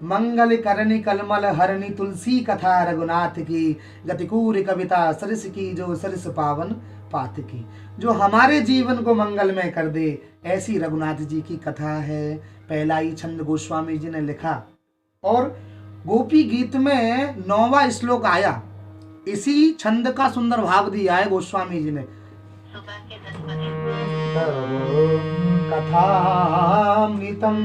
मंगल करनी कलमल हरणी तुलसी कथा रघुनाथ की, गतिकूर कविता सरस की जो सरस पावन पात की। जो हमारे जीवन को मंगलमय कर दे, ऐसी रघुनाथ जी की कथा है। पहला ही छंद गोस्वामी जी ने लिखा और गोपी गीत में 9वां श्लोक आया, इसी छंद का सुंदर भाव दिया है गोस्वामी जी ने। सुबह के 10 बजे कथामृतम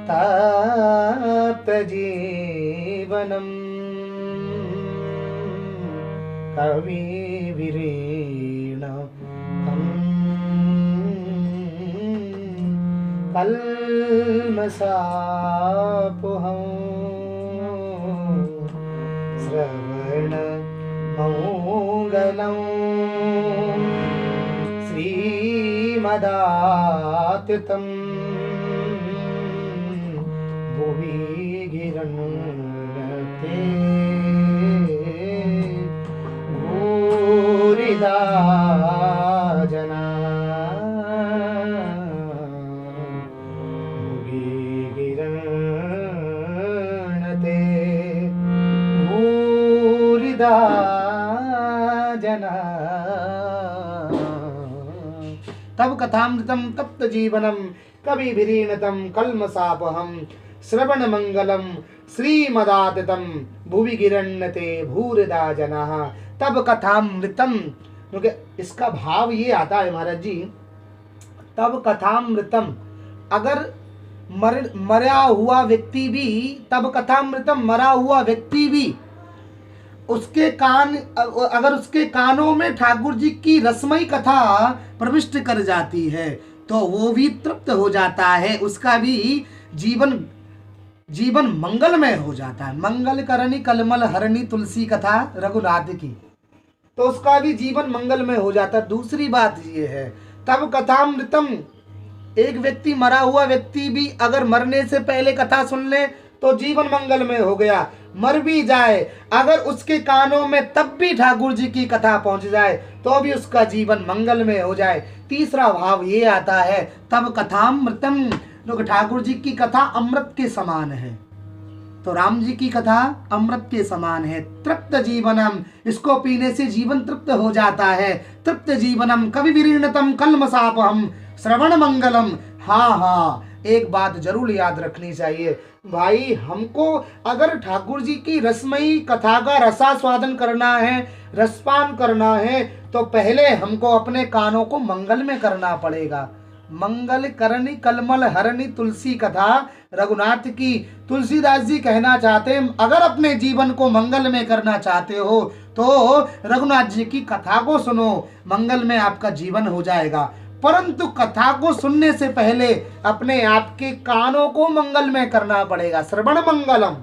तप्त जीवनम कवि वीरेण कल्मषापहं श्रवण मंगलं श्रीमदाततं भुवि गिरन्ते भूरिदा जना भुवि गिरन्ते भूरिदा जना। तब कथामृतम तप्त जीवनम कवि विरीणतम कल्मषापहम श्रवण मंगलम श्रीमदाततं भुवि गिरन्ते भूरिदा जनाः। तब कथामृतम, क्योंकि इसका भाव ये आता है महाराज जी, तब कथामृतम, अगर मरा हुआ व्यक्ति भी, तब कथामृतम मरा हुआ व्यक्ति भी, उसके कान, अगर उसके कानों में ठाकुर जी की रसमयी कथा प्रविष्ट कर जाती है तो वो भी तृप्त हो जाता है, उसका भी जीवन मंगलमय हो जाता है। मंगल करनी कलमल हरणी तुलसी कथा रघुनाथ की, तो उसका भी जीवन मंगलमय हो जाता है। दूसरी बात ये है, तब कथामृतम, एक व्यक्ति, मरा हुआ व्यक्ति भी अगर मरने से पहले कथा सुन ले तो जीवन मंगलमय हो गया। मर भी जाए अगर उसके कानों में तब भी ठाकुर जी की कथा पहुंच जाए तो भी उसका जीवन मंगलमय हो जाए। तीसरा भाव ये आता है, तब कथामृतम, जो ठाकुर जी की कथा अमृत के समान है, तो राम जी की कथा अमृत के समान है। तृप्त जीवनम, इसको पीने से जीवन तृप्त हो जाता है। तृप्त जीवनम कवि विरीणतम कल्मषापहम श्रवण मंगलम। हाँ, एक बात जरूर याद रखनी चाहिए भाई, हमको अगर ठाकुर जी की रसमयी कथा का रसास्वादन करना है, रसपान करना है, तो पहले हमको अपने कानों को मंगल में करना पड़ेगा। मंगल करनी कलमल हरणी तुलसी कथा रघुनाथ की। तुलसीदास जी कहना चाहते हैं, अगर अपने जीवन को मंगल में करना चाहते हो तो रघुनाथ जी की कथा को सुनो, मंगल में आपका जीवन हो जाएगा। परंतु कथा को सुनने से पहले अपने आपके कानों को मंगल में करना पड़ेगा। श्रवण मंगलम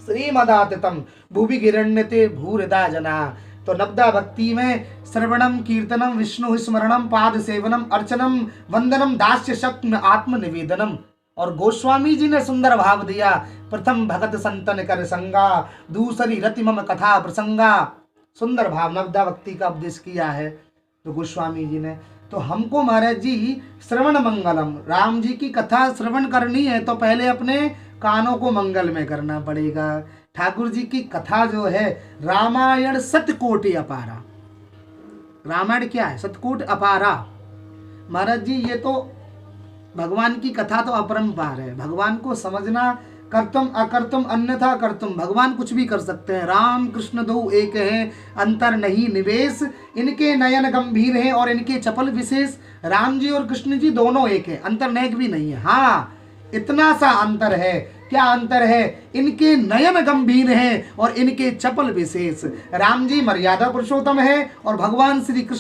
श्रीमदाततं भुवि गिरण्यते भूरिदा जना। तो नवदा भक्ति में श्रवणम कीर्तनम विष्णु स्मरणम पाद सेवनम अर्चनम वंदनम दास्य शक्ति आत्म निवेदनम। और गोस्वामी जी ने सुंदर भाव दिया, प्रथम भगत संतन कर संगा, दूसरी रति मम कथा प्रसंगा। सुंदर भाव नवदा भक्ति का उपदेश किया है तो गोस्वामी जी ने। तो हमको महाराज जी श्रवण मंगलम, राम जी की कथा श्रवण करनी है तो पहले अपने कानों को मंगल में करना पड़ेगा। ठाकुर जी की कथा जो है, रामायण सतकोटि अपारा। रामायण क्या है? सतकोट अपारा। महाराज जी ये तो भगवान की कथा तो अपरंपार है। भगवान को समझना, कर्तुम अकर्तुम अन्यथा कर्तुम, भगवान कुछ भी कर सकते हैं। राम कृष्ण दो एक हैं, अंतर नहीं निवेश, इनके नयन गंभीर हैं और इनके चपल विशेष। राम जी और कृष्ण जी दोनों एक हैं, अंतर नेक भी नहीं है। हाँ, इतना सा अंतर है। क्या अंतर है? इनके नयन गंभीर हैं और इनके चपल विशेष। राम जी मर्यादा पुरुषोत्तम है और भगवान श्री कृष्ण